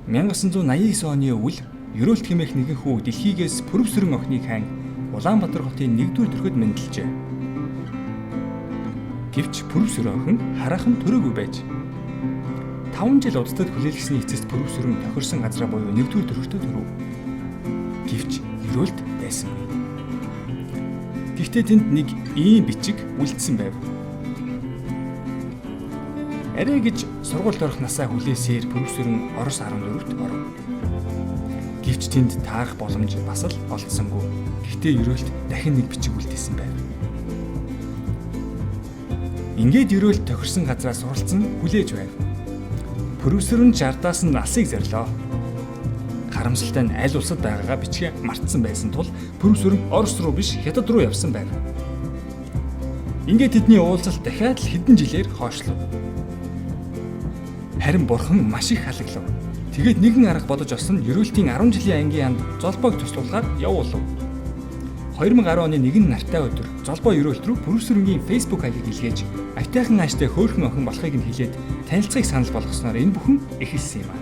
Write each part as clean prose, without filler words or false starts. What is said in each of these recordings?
1989 оны өвөл Ерөөлт хэмээх нэгэн хүү дэлхийгээс пүрэвсрэн охиныг хайн Улаанбаатар хотын 1-р дөрөхөд мэндэлжээ. Гэвч пүрэвсрэн охин хараахан төрөөгүй байж 5 жил удирдад хүлээлгэсний эцэст пүрэвсрэн тохирсон газраа буюу 1-р дөрөхтөд төрөв. Гэвч Ерөөлт байсангүй. Гэхдээ тэнд нэг ийм бичиг үлдсэн байв. Арай гэж сургуульд орох насаа хүлээсээр пүрэвсрэн Орос 14-т оров. Гэвч тэнд таарах боломж бас л олдсонгүй. Гэхдээ Ерөөлт дахин нэг бичиг үлдээсэн байв. Ингээд Ерөөлт тохирсон газраас суралцсан хүлээж байв. Пүрэвсрэн 60-аас нь насыг зарлоо. Харамсалтай нь аль улсад байгаагаа бичгээ мартсан байсан тул пүрэвсрэн Орос руу биш Хятад руу явсан байв. Ингээд тэдний уулзалт дахиад л хэдэн жилээр хойшлоо. Харин бурхан маш их халаглав. Тэгээд нэгэн арга бодож олсон Ерөөлтийн 10 жилийн ангийн янд золбоог туслуулахаар явуулав. 2010 оны нэгэн нартай өдөр золбоо Ерөөлт рүү пүрэвсрэнгийн Facebook хаягийг илгээж айтайхан ааштай хөөрхөн охин болохыг нь хэлээд танилцахыг санал болгосноор энэ бүхэн эхэлсэн юм аа.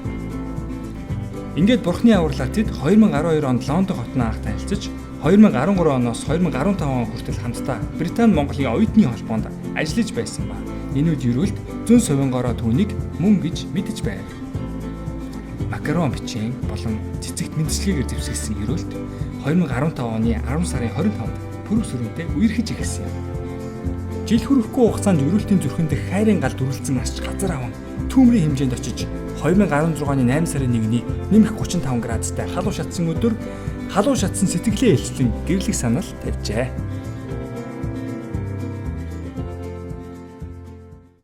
Ингээд бурхны авралаар тэд 2012 онд Лондон хотноо анх танилцж 2013 оноос 2015 он хүртэл хамтдаа Британи Монголын оюутны холбоонд ажиллаж байсан ба энэ үед Ерөөлт зүүн совингороо түүнийг мөн гэж мэдэж байв. Макарон бичгийн болон цэцэгт мэндчилгээгээр зэвсгэсэн Ерөөлт 2015 оны 10 сарын 25-нд пүрэвсрэнтэй үерхэж эхэлсэн юм. Жил хүрэхгүй хугацаанд Ерөөлтийн зүрхэн дэх хайрын гал дүрлцэн асч газар аван түүмрийн хэмжээнд очиж 2016 оны 8 сарын 1-ний нэмэх 35 градустай халуун шатсан өдөр халуун шатсан сэтгэлээ илчлэн гэрлэх санал тавьжээ.